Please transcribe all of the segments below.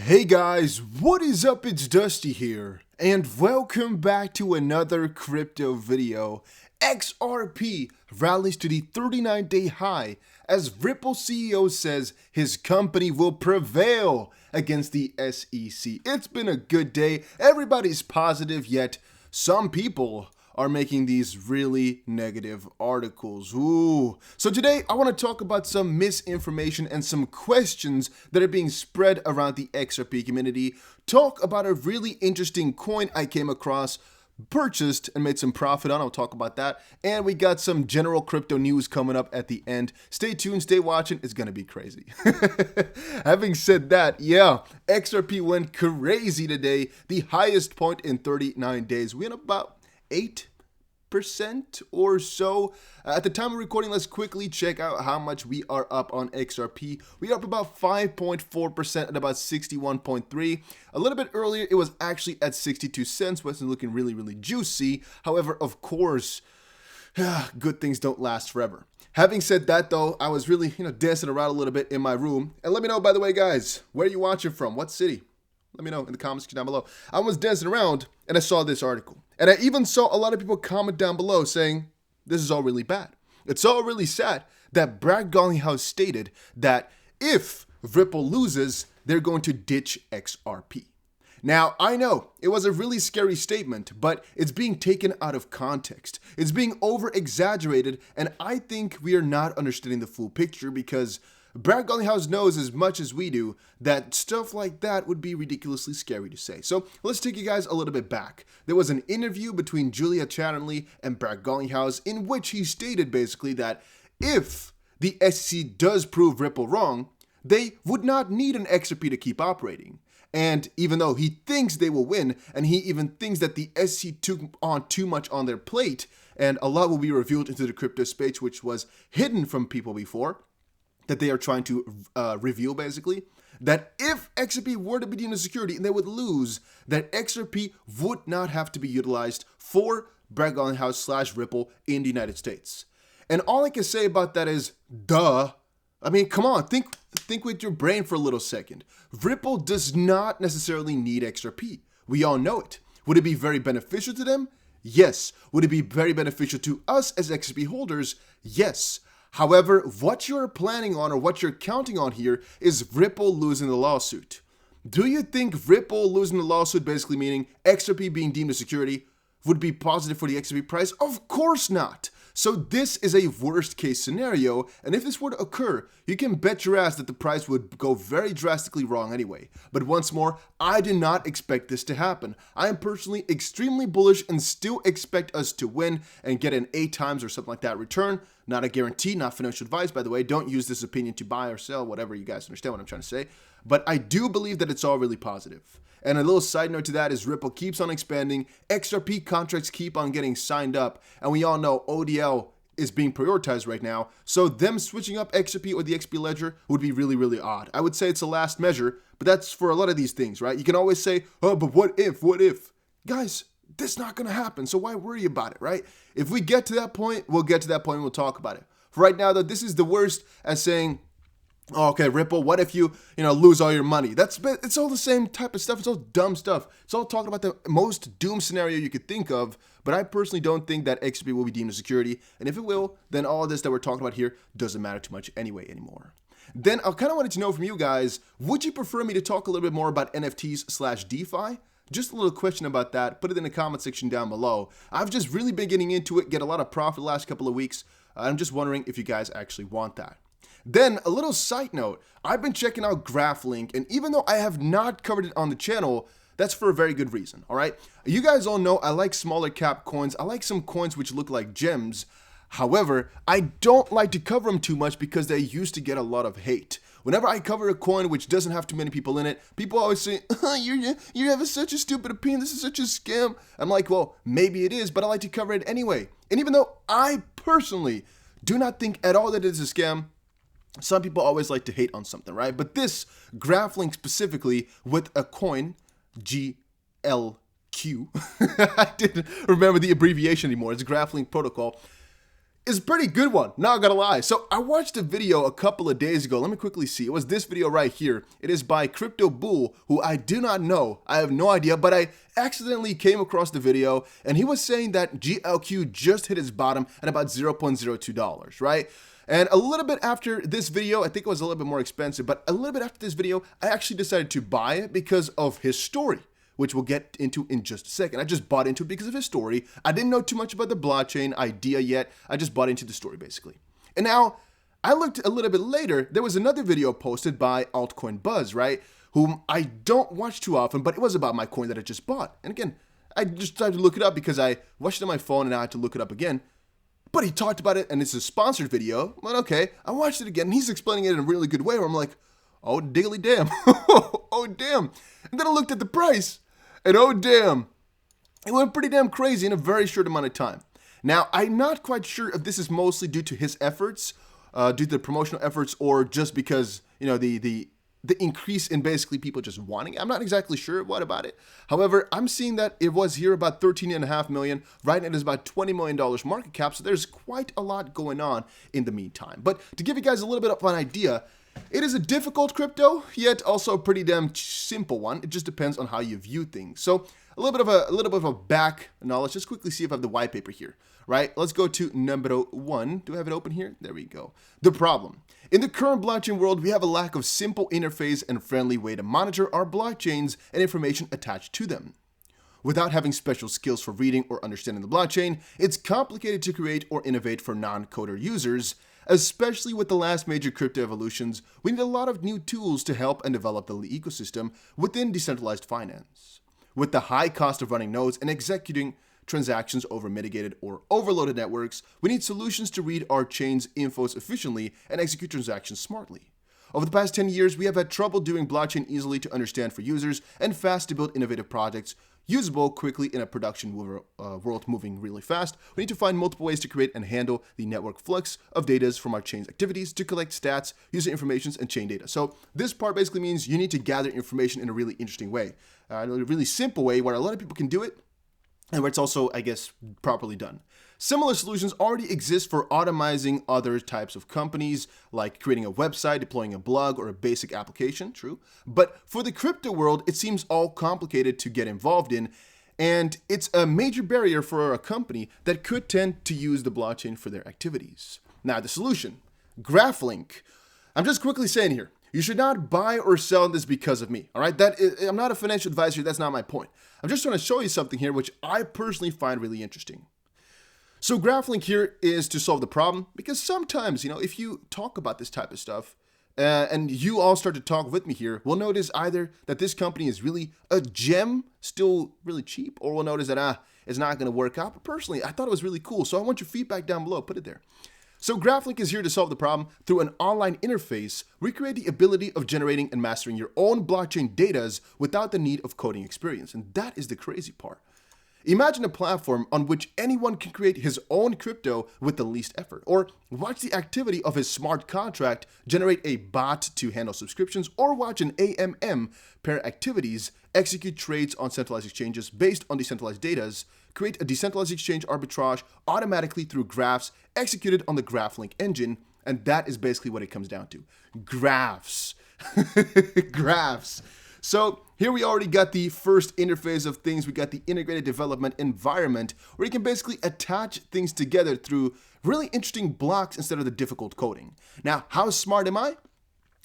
Hey guys, what is up? It's Dusty here, and welcome back to another crypto video. XRP rallies to the 39-day high as Ripple CEO says his company will prevail against the SEC. It's been a good day, everybody's positive, yet some people are making these really negative articles. Ooh. So today I want to talk about some misinformation and some questions that are being spread around the XRP community. Talk about a really interesting coin I came across, purchased and made some profit on. I'll talk about that. And we got some general crypto news coming up at the end. Stay tuned, stay watching. It's going to be crazy. Having said that, yeah, XRP went crazy today. The highest point in 39 days. We had about 8% or so. At the time of recording, let's quickly check out how much we are up on XRP. We are up about 5.4% at about 61.3. A little bit earlier, it was actually at 62 cents, wasn't looking really juicy. However, of course, good things don't last forever. Having said that though, I was really, dancing around a little bit in my room. And let me know, by the way, guys, where are you watching from? What city? Let me know in the comments down below. I was dancing around and I saw this article. And I even saw a lot of people comment down below saying, this is all really bad. It's all really sad that Brad Garlinghouse stated that if Ripple loses, they're going to ditch XRP. Now, I know it was a really scary statement, but it's being taken out of context. It's being over-exaggerated, and I think we are not understanding the full picture because Brad Garlinghouse knows as much as we do that stuff like that would be ridiculously scary to say. So let's take you guys a little bit back. There was an interview between Julia Chatterley and Brad Garlinghouse in which he stated basically that if the SEC does prove Ripple wrong, they would not need an XRP to keep operating. And even though he thinks they will win, and he even thinks that the SEC took on too much on their plate, and a lot will be revealed into the crypto space which was hidden from people before, that they are trying to reveal basically, that if XRP were to be deemed a security and they would lose, that XRP would not have to be utilized for Brad Garlinghouse / Ripple in the United States. And all I can say about that is, duh. I mean, come on, think with your brain for a little second. Ripple does not necessarily need XRP. We all know it. Would it be very beneficial to them? Yes. Would it be very beneficial to us as XRP holders? Yes. However, what you're planning on or what you're counting on here is Ripple losing the lawsuit. Do you think Ripple losing the lawsuit, basically meaning XRP being deemed a security, would be positive for the XRP price? Of course not. So this is a worst case scenario, and if this were to occur, you can bet your ass that the price would go very drastically wrong anyway. But once more, I do not expect this to happen. I am personally extremely bullish and still expect us to win and get an 8 times or something like that return. Not a guarantee, not financial advice, by the way. Don't use this opinion to buy or sell, whatever. You guys understand what I'm trying to say. But I do believe that it's all really positive. And a little side note to that is Ripple keeps on expanding, XRP contracts keep on getting signed up, and we all know ODL is being prioritized right now, so them switching up XRP or the XP ledger would be really odd. I would say it's a last measure, but that's for a lot of these things, right? You can always say, oh, but what if? Guys, this is not going to happen, so why worry about it, right? If we get to that point, we'll get to that point and we'll talk about it. For right now, though, this is the worst as saying, oh, okay, Ripple, what if you lose all your money? It's all the same type of stuff. It's all dumb stuff. It's all talking about the most doom scenario you could think of, but I personally don't think that XRP will be deemed a security, and if it will, then all of this that we're talking about here doesn't matter too much anymore. Then I kind of wanted to know from you guys, would you prefer me to talk a little bit more about NFTs / DeFi? Just a little question about that. Put it in the comment section down below. I've just really been getting into it, get a lot of profit the last couple of weeks. I'm just wondering if you guys actually want that. Then, a little side note, I've been checking out Graphlinq, and even though I have not covered it on the channel, that's for a very good reason, all right? You guys all know I like smaller cap coins. I like some coins which look like gems. However, I don't like to cover them too much because they used to get a lot of hate. Whenever I cover a coin which doesn't have too many people in it, people always say, you have such a stupid opinion, this is such a scam. I'm like, well, maybe it is, but I like to cover it anyway. And even though I personally do not think at all that it is a scam, some people always like to hate on something, right? But this Graphlinq specifically with a coin, GLQ, I didn't remember the abbreviation anymore. It's Graphlinq protocol. is a pretty good one, not gonna lie. So I watched a video a couple of days ago. Let me quickly see. It was this video right here. It is by Crypto Bull, who I do not know. I have no idea, but I accidentally came across the video, and he was saying that GLQ just hit its bottom at about $0.02, right? And a little bit after this video, I think it was a little bit more expensive, but a little bit after this video, I actually decided to buy it because of his story, which we'll get into in just a second. I just bought into it because of his story. I didn't know too much about the blockchain idea yet. I just bought into the story, basically. And now, I looked a little bit later, there was another video posted by Altcoin Buzz, right? Whom I don't watch too often, but it was about my coin that I just bought. And again, I just decided to look it up because I watched it on my phone and I had to look it up again. But he talked about it, and it's a sponsored video. Well, okay, I watched it again, and he's explaining it in a really good way, where I'm like, oh, diggly damn. Oh, damn. And then I looked at the price, and oh, damn. It went pretty damn crazy in a very short amount of time. Now, I'm not quite sure if this is mostly due to his efforts, due to the promotional efforts, or just because, you know, the increase in basically people just wanting it. I'm not exactly sure what about it. However, I'm seeing that it was here about 13.5 million. Right now it is about $20 million market cap. So there's quite a lot going on in the meantime. But to give you guys a little bit of an idea, it is a difficult crypto, yet also a pretty damn simple one. It just depends on how you view things. So a little bit of a back knowledge. Let's quickly see if I have the white paper here, right? Let's go to number 1. Do I have it open here? There we go. The problem. In the current blockchain world, we have a lack of simple interface and friendly way to monitor our blockchains and information attached to them. Without having special skills for reading or understanding the blockchain, it's complicated to create or innovate for non-coder users. Especially with the last major crypto evolutions, we need a lot of new tools to help and develop the ecosystem within decentralized finance. With the high cost of running nodes and executing transactions over mitigated or overloaded networks, we need solutions to read our chain's infos efficiently and execute transactions smartly. Over the past 10 years, we have had trouble doing blockchain easily to understand for users and fast to build innovative projects usable quickly in a production world moving really fast. We need to find multiple ways to create and handle the network flux of data from our chain's activities to collect stats, user information, and chain data. So this part basically means you need to gather information in a really interesting way, a really simple way where a lot of people can do it, and where it's also, I guess, properly done. Similar solutions already exist for automizing other types of companies, like creating a website, deploying a blog, or a basic application, true. But for the crypto world, it seems all complicated to get involved in, and it's a major barrier for a company that could tend to use the blockchain for their activities. Now, the solution, Graphlinq. I'm just quickly saying here, you should not buy or sell this because of me, all right? I'm not a financial advisor, that's not my point. I'm just trying to show you something here which I personally find really interesting. So Graphlinq here is to solve the problem, because sometimes, you know, if you talk about this type of stuff, and you all start to talk with me here, we'll notice either that this company is really a gem, still really cheap, or we'll notice that, it's not going to work out. But personally, I thought it was really cool, so I want your feedback down below, put it there. So Graphlinq is here to solve the problem through an online interface. We create the ability of generating and mastering your own blockchain data without the need of coding experience. And that is the crazy part. Imagine a platform on which anyone can create his own crypto with the least effort, or watch the activity of his smart contract generate a bot to handle subscriptions, or watch an AMM pair activities execute trades on centralized exchanges based on decentralized data, create a decentralized exchange arbitrage automatically through graphs executed on the Graphlinq engine, and that is basically what it comes down to. Graphs. Graphs. So here we already got the first interface of things. We got the integrated development environment where you can basically attach things together through really interesting blocks instead of the difficult coding. Now, how smart am I?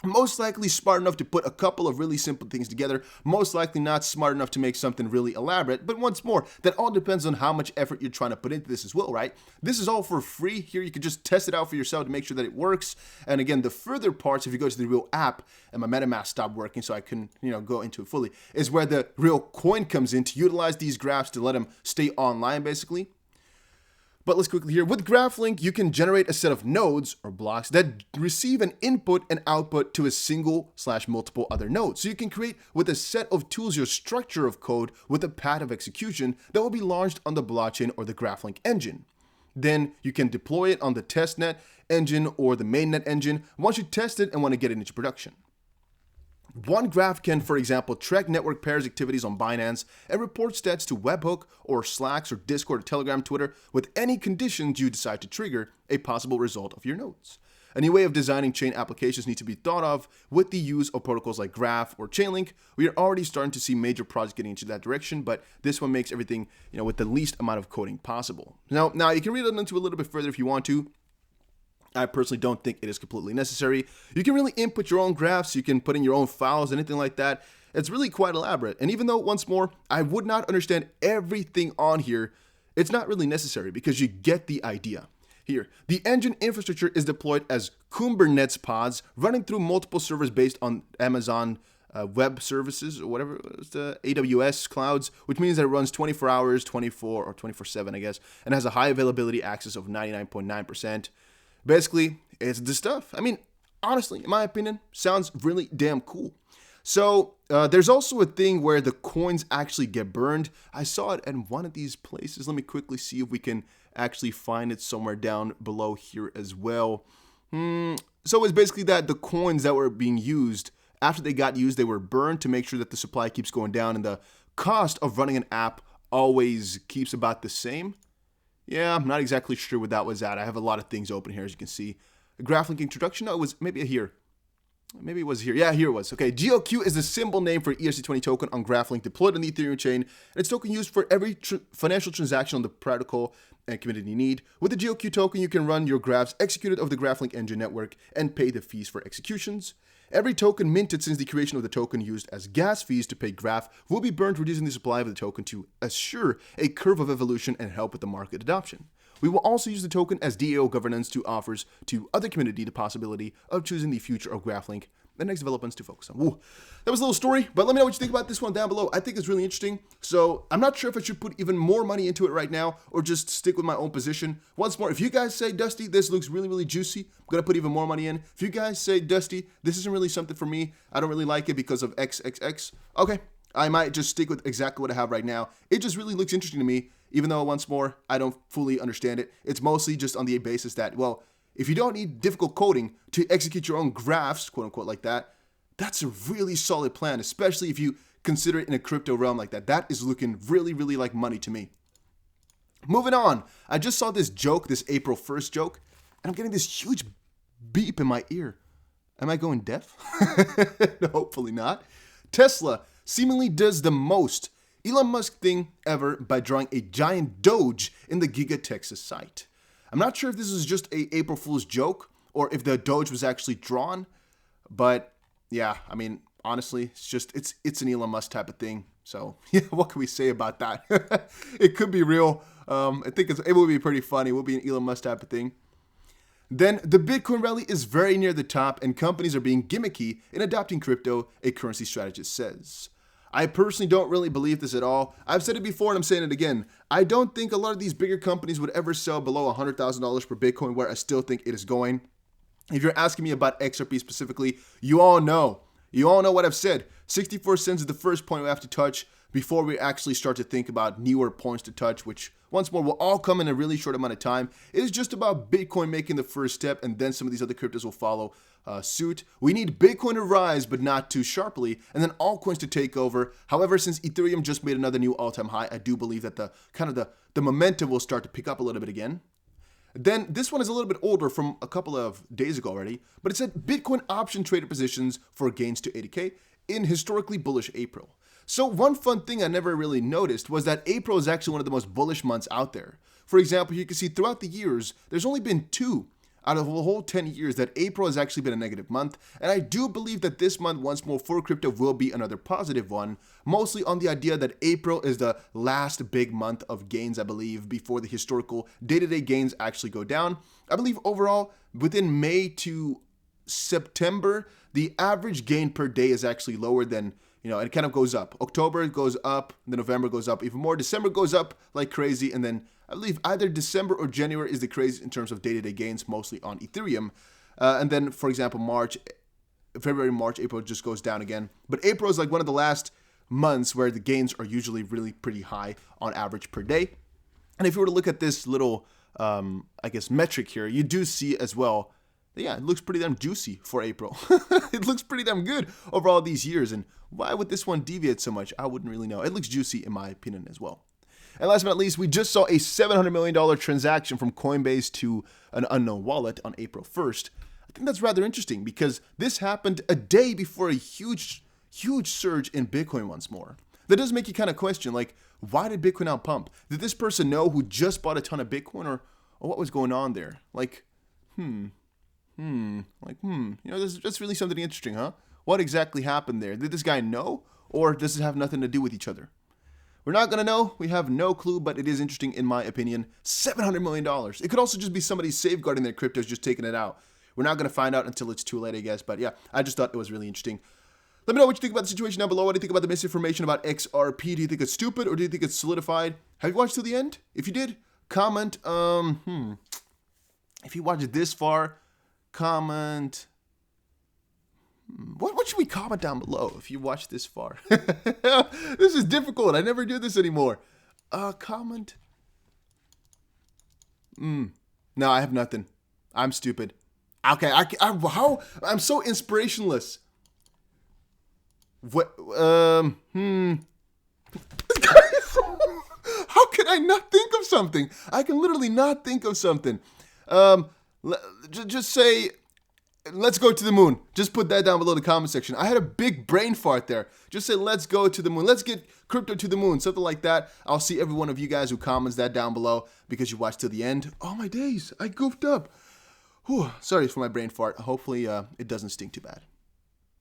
Most likely smart enough to put a couple of really simple things together, most likely not smart enough to make something really elaborate, but once more, that all depends on how much effort you're trying to put into this as well, right? This is all for free. Here you can just test it out for yourself to make sure that it works. And again, the further parts, if you go to the real app, and my MetaMask stopped working so I couldn't, go into it fully, is where the real coin comes in to utilize these graphs to let them stay online, basically. But let's quickly here. With Graphlinq, you can generate a set of nodes or blocks that receive an input and output to a single/multiple other nodes. So you can create with a set of tools your structure of code with a path of execution that will be launched on the blockchain or the Graphlinq engine. Then you can deploy it on the testnet engine or the mainnet engine once you test it and want to get it into production. One graph can, for example, track network pairs activities on Binance and report stats to Webhook or Slacks or Discord or Telegram, Twitter with any conditions you decide to trigger a possible result of your nodes. A new way of designing chain applications needs to be thought of with the use of protocols like Graph or Chainlink. We are already starting to see major projects getting into that direction, but this one makes everything, with the least amount of coding possible. Now you can read it into a little bit further if you want to. I personally don't think it is completely necessary. You can really input your own graphs, you can put in your own files, anything like that. It's really quite elaborate. And even though, once more, I would not understand everything on here, it's not really necessary because you get the idea. Here, the engine infrastructure is deployed as Kubernetes pods running through multiple servers based on Amazon Web Services or whatever, the AWS clouds, which means that it runs 24 hours, 24 or 24/7, I guess, and has a high availability access of 99.9%. Basically, it's the stuff. I mean, honestly, in my opinion, sounds really damn cool. So there's also a thing where the coins actually get burned. I saw it at one of these places. Let me quickly see if we can actually find it somewhere down below here as well. So it's basically that the coins that were being used, after they got used, they were burned to make sure that the supply keeps going down and the cost of running an app always keeps about the same. Yeah, I'm not exactly sure what that was at. I have a lot of things open here, as you can see. The Graphlinq introduction, no, it was maybe here. Maybe it was here. Yeah, here it was. Okay, GLQ is the symbol name for ERC20 token on Graphlinq deployed on the Ethereum chain, and it's token used for every financial transaction on the protocol and community need. With the GLQ token, you can run your graphs executed over the Graphlinq engine network and pay the fees for executions. Every token minted since the creation of the token used as gas fees to pay Graph will be burned, reducing the supply of the token to assure a curve of evolution and help with the market adoption. We will also use the token as DAO governance to offers to other community the possibility of choosing the future of Graphlinq and next developments to focus on. Woo. That was a little story, but let me know what you think about this one down below. I think it's really interesting. So I'm not sure if I should put even more money into it right now or just stick with my own position. Once more, if you guys say, Dusty, this looks really, really juicy, I'm going to put even more money in. If you guys say, Dusty, this isn't really something for me, I don't really like it because of XXX, okay, I might just stick with exactly what I have right now. It just really looks interesting to me, even though, once more, I don't fully understand it. It's mostly just on the basis that, well, if you don't need difficult coding to execute your own graphs, quote unquote, like that, that's a really solid plan, especially if you consider it in a crypto realm like that. That is looking really, really like money to me. Moving on, I just saw this joke, this April 1st joke, and I'm getting this huge beep in my ear. Am I going deaf? No, hopefully not. Tesla seemingly does the most Elon Musk thing ever by drawing a giant Doge in the Giga Texas site. I'm not sure if this is just a April Fool's joke or if the Doge was actually drawn, but yeah, I mean, honestly, it's an Elon Musk type of thing. So yeah, what can we say about that? It could be real. I think it will be pretty funny. It will be an Elon Musk type of thing. Then the Bitcoin rally is very near the top and companies are being gimmicky in adopting crypto, a currency strategist says. I personally don't really believe this at all. I've said it before and I'm saying it again. I don't think a lot of these bigger companies would ever sell below $100,000 per Bitcoin, where I still think it is going. If you're asking me about XRP specifically, you all know what I've said. 64 cents is the first point we have to touch before we actually start to think about newer points to touch, which once more will all come in a really short amount of time. It is just about Bitcoin making the first step, and then some of these other cryptos will follow suit. We need Bitcoin to rise, but not too sharply, and then altcoins to take over. However, since Ethereum just made another new all-time high, I do believe that the momentum will start to pick up a little bit again. Then this one is a little bit older, from a couple of days ago already, but it said Bitcoin option trader positions for gains to 80K in historically bullish April. So one fun thing I never really noticed was that April is actually one of the most bullish months out there. For example, you can see throughout the years, there's only been 2 out of the whole 10 years that April has actually been a negative month. And I do believe that this month, once more, for crypto will be another positive one, mostly on the idea that April is the last big month of gains, I believe, before the historical day-to-day gains actually go down. I believe overall, within May to September, the average gain per day is actually lower than, it kind of goes up. October goes up, then November goes up even more. December goes up like crazy, and then I believe either December or January is the craziest in terms of day-to-day gains, mostly on Ethereum. And then, for example, February, March, April just goes down again. But April is like one of the last months where the gains are usually really pretty high on average per day. And if you were to look at this little, metric here, you do see as well yeah, it looks pretty damn juicy for April. It looks pretty damn good over all these years. And why would this one deviate so much? I wouldn't really know. It looks juicy in my opinion as well. And last but not least, we just saw a $700 million transaction from Coinbase to an unknown wallet on April 1st. I think that's rather interesting because this happened a day before a huge surge in Bitcoin once more. That does make you kind of question, like, why did Bitcoin now pump? Did this person know who just bought a ton of Bitcoin, or what was going on there? Like, you know, that's really something interesting, huh? What exactly happened there? Did this guy know, or does it have nothing to do with each other? We're not going to know. We have no clue, but it is interesting in my opinion. $700 million. It could also just be somebody safeguarding their cryptos, just taking it out. We're not going to find out until it's too late, I guess. But yeah, I just thought it was really interesting. Let me know what you think about the situation down below. What do you think about the misinformation about XRP? Do you think it's stupid, or do you think it's solidified? Have you watched till the end? If you did, comment. If you watched this far, comment. What should we comment down below if you watched this far? This is difficult. I never do this anymore. Comment. No, I have nothing. I'm stupid. Okay, I'm so inspirationless. What? How can I not think of something? I can literally not think of something. Just say, let's go to the moon. Just put that down below the comment section. I had a big brain fart there. Just say, let's go to the moon. Let's get crypto to the moon. Something like that. I'll see every one of you guys who comments that down below because you watched till the end. Oh my days, I goofed up. Whew, sorry for my brain fart. Hopefully it doesn't stink too bad.